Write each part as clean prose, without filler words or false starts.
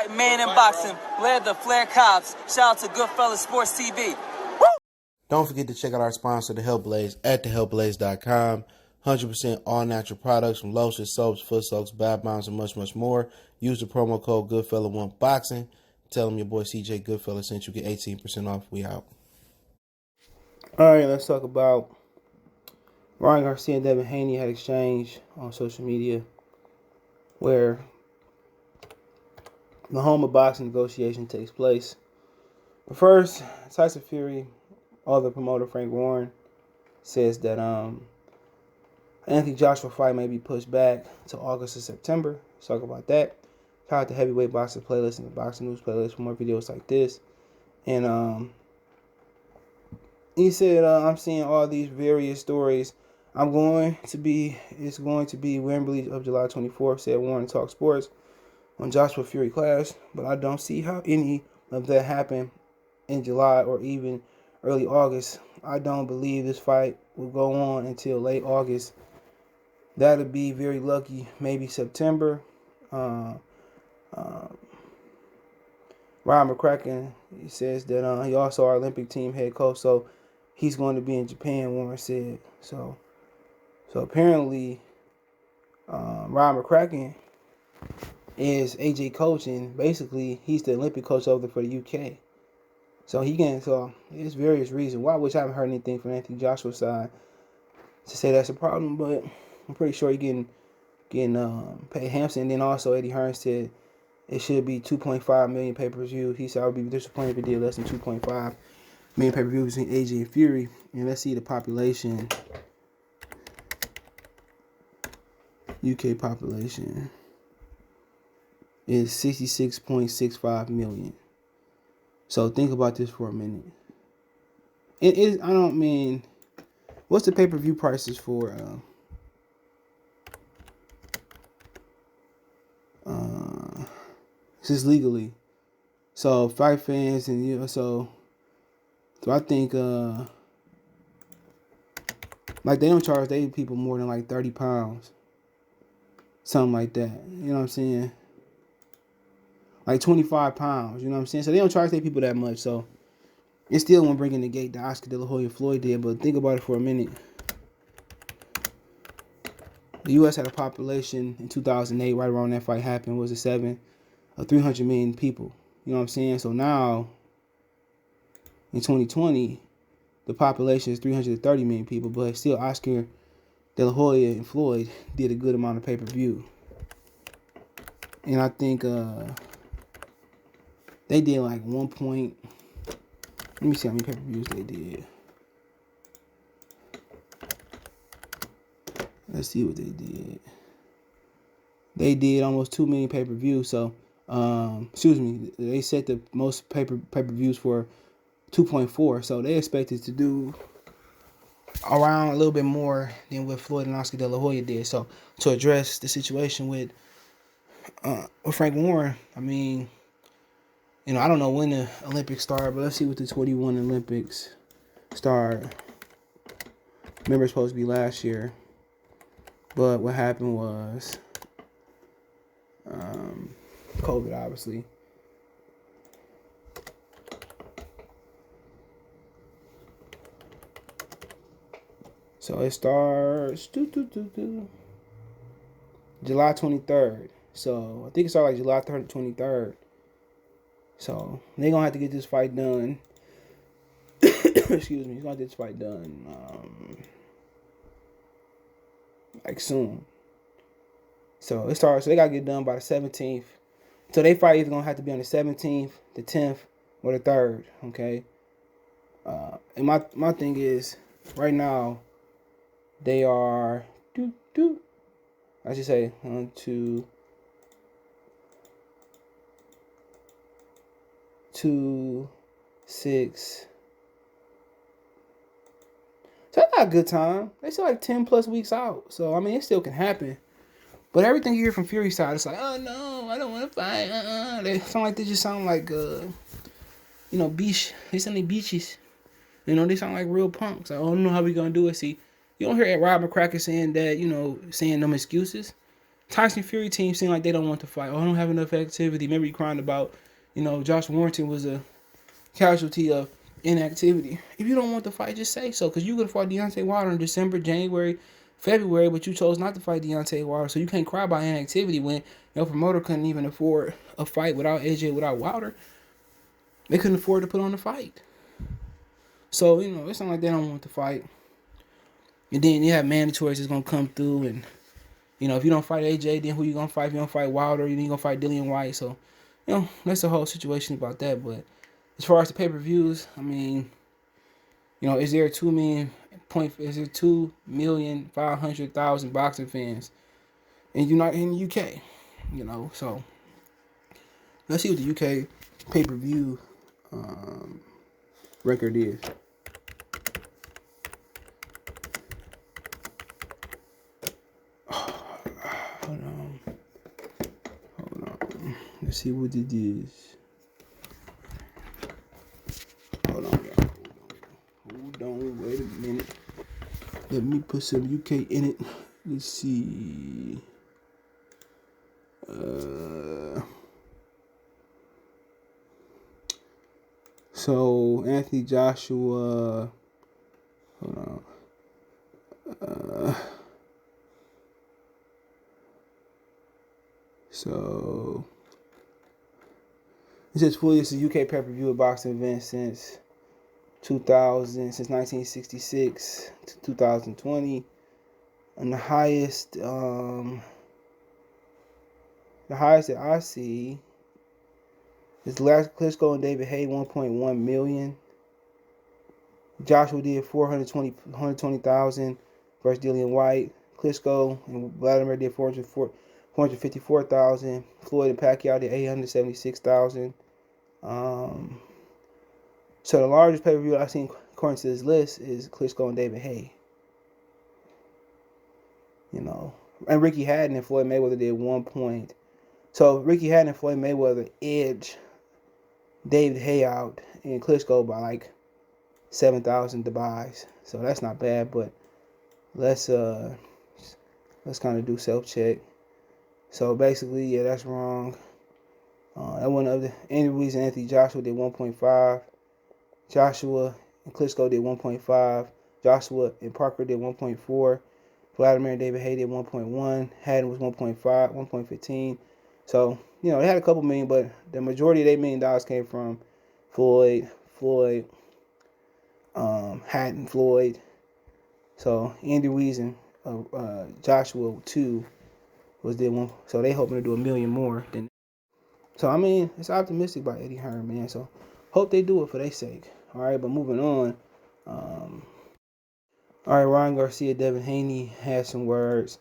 White man in boxing led the Flair Cops. Shout out to Goodfellas Sports TV. Woo! Don't forget to check out our sponsor, The Health Blaze, at thehealthblaze.com. 100% all natural products from lotions, soaps, foot soaks, bath bombs, and much, much more. Use the promo code Goodfella1Boxing. Tell them your boy CJ Goodfella sent you. Get 18% off. We out. All right, let's talk about Garcia and Devin Haney had exchange on social media where the home of boxing negotiation takes place. But first, Tyson Fury, other promoter Frank Warren, says that Anthony Joshua fight may be pushed back to August or September. Let's talk about that. Check out the Heavyweight Boxing playlist and the Boxing News playlist for more videos like this. And he said, I'm seeing all these various stories. It's going to be Wembley of July 24th, said Warren Talk Sports, on Joshua Fury clash, but I don't see how any of that happened in July or even early August. I don't believe this fight will go on until late August. That'll be very lucky, maybe September. Ryan McCracken, he says that he also our Olympic team head coach, so he's going to be in Japan, Warren said. So apparently, Ryan McCracken is AJ coach, and basically he's the Olympic coach over there for the UK. So there's various reasons why, which I haven't heard anything from Anthony Joshua's side to say that's a problem, but I'm pretty sure he's getting paid handsome. And then also Eddie Hearn said it should be 2.5 million pay-per-view. He said I would be disappointed if it did less than 2.5 million pay-per-views between AJ and Fury. And let's see the population. UK population is 66.65 million. So think about this for a minute. What's the pay-per-view prices for this is legally. So fight fans and so I think like they don't charge their people more than like £30. Something like that. You know what I'm saying? Like £25, you know what I'm saying? So they don't charge their people that much, so it still won't bring in the gate that Oscar De La Hoya Floyd did, but think about it for a minute. The U.S. had a population in 2008, right around that fight happened, was it 300 million people. You know what I'm saying? So now, in 2020, the population is 330 million people, but still Oscar De La Hoya and Floyd did a good amount of pay-per-view. And I think they did like let me see how many pay-per-views they did. Let's see what they did. They did almost 2 million pay-per-views. So, they set the most pay-per-views for 2.4. So they expected to do around a little bit more than what Floyd and Oscar De La Hoya did. So to address the situation with Frank Warren, I mean, I don't know when the Olympics start, but let's see what the 21 Olympics start. Remember, it's supposed to be last year. But what happened was COVID, obviously. So it starts July 23rd. So I think it started like July 23rd. So they're going to have to get this fight done. Excuse me. He's going to get this fight done like soon. So it starts. So they got to get done by the 17th. So they fight either going to have to be on the 17th, the 10th, or the 3rd. Okay. And my thing is, right now, they are, I should say, 1, 2, 6. So that's not a good time. They still like 10 plus weeks out. So, I mean, it still can happen. But everything you hear from Fury's side, it's like, oh, no, I don't want to fight. They sound like they just sound like, beach. They sound like beaches. They sound like real punks. Like, I don't know how we going to do it. See, you don't hear Rob McCracken saying that, saying them excuses. Tyson Fury team seem like they don't want to fight. Oh, I don't have enough activity. Remember you crying about, Josh Warrington was a casualty of inactivity. If you don't want to fight, just say so. Because you could have fought Deontay Wilder in December, January, February, but you chose not to fight Deontay Wilder. So you can't cry about inactivity when your promoter couldn't even afford a fight without AJ, without Wilder. They couldn't afford to put on the fight. So, it's not like they don't want to fight. And then you have mandatories that's going to come through. And, if you don't fight AJ, then who you going to fight? If you don't fight Wilder, then you going to fight Dillian White. So, that's the whole situation about that. But as far as the pay-per-views, I mean, is there 2,500,000 boxing fans in the UK? So let's see what the UK pay-per-view record is. Hold on. Let's see what it is. Hold on, y'all. Hold on. Wait a minute. Let me put some UK in it. Let's see. So Anthony Joshua. Hold on. So it says fully it's a UK pay-per-view boxing event since 1966 to 2020, and the highest that I see is Klitschko and David Haye 1.1 million. Joshua did 120,000 versus Dillian White. Klitschko and Vladimir did 454,000. Floyd and Pacquiao did 876,000. So the largest pay-per-view I've seen according to this list is Klitschko and David Haye. And Ricky Hatton and Floyd Mayweather did 1 point. So Ricky Hatton and Floyd Mayweather edge David Haye out and Klitschko by like 7,000 Dubais. So that's not bad, but let's kind of do self-check. So basically, yeah, that's wrong. That one of the any reason Anthony Joshua did 1.5. Joshua and Klitschko did 1.5. Joshua and Parker did 1.4. Vladimir and David Haye did 1.1. Hatton was 1.5, 1.15. So, they had a couple million, but the majority of their $1 million came from Floyd, Hatton, Floyd. So, Andy Ruiz and Joshua, 2, was did 1. So, they hoping to do $1 million more than. So, I mean, it's optimistic by Eddie Hearn, man. So, hope they do it for their sake. All right, but moving on. All right, Ryan Garcia, Devin Haney had some words.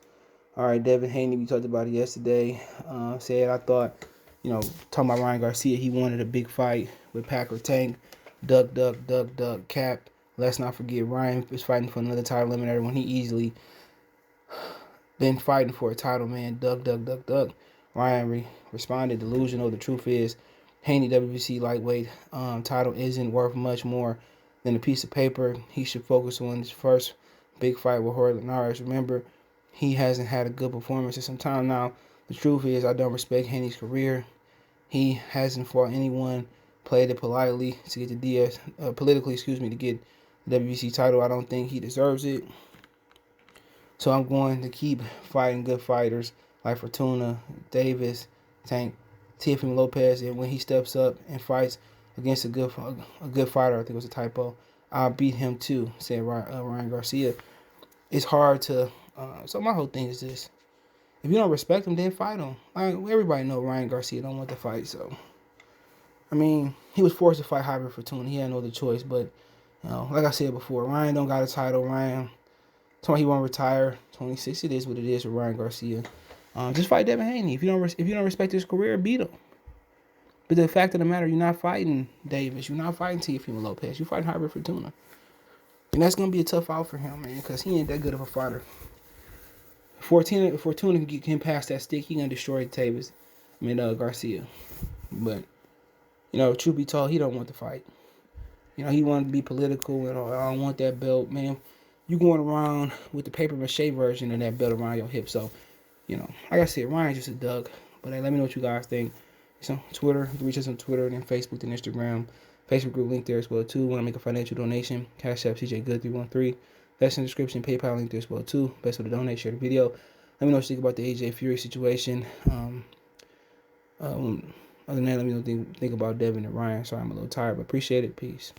All right, Devin Haney, we talked about it yesterday. Said, I thought, talking about Ryan Garcia, he wanted a big fight with Packer Tank. Duck, cap. Let's not forget, Ryan was fighting for another title eliminator when he easily been fighting for a title, man. Duck. Ryan responded, delusional. The truth is, Haney WBC lightweight title isn't worth much more than a piece of paper. He should focus on his first big fight with Jorge Linares. Remember, he hasn't had a good performance in some time now. The truth is, I don't respect Haney's career. He hasn't fought anyone, played it politely to get the politically, to get the WBC title. I don't think he deserves it. So I'm going to keep fighting good fighters like Fortuna, Davis, Tank, Teofimo Lopez, and when he steps up and fights against a good fighter, I think it was a typo, I'll beat him too, said Ryan Garcia. It's hard to. So my whole thing is this: if you don't respect him, then fight him. Everybody know Ryan Garcia don't want to fight, so. I mean, he was forced to fight Hybrid Fortuna. He had no other choice, but like I said before, Ryan don't got a title. Ryan told me he won't retire. 26, it is what it is with Ryan Garcia. Just fight Devin Haney. If you don't respect his career, beat him. But the fact of the matter, you're not fighting Davis. You're not fighting Teofimo Lopez. You're fighting Hybrid Fortuna. And that's going to be a tough out for him, man, because he ain't that good of a fighter. If Fortuna can get him past that stick, he going to destroy Garcia. But, truth be told, he don't want to fight. He wanted to be political and I don't want that belt, man. You going around with the paper mache version of that belt around your hip. So, like I said, Ryan's just a Doug. But hey, let me know what you guys think. It's on Twitter. You can reach us on Twitter, then Facebook, then Instagram. Facebook group link there as well too. Want to make a financial donation? Cash App CJ Good 313. That's in the description. PayPal link there as well too. Best way to donate. Share the video. Let me know what you think about the AJ Fury situation. Other than that, let me know what you think about Devin and Ryan. Sorry, I'm a little tired, but appreciate it. Peace.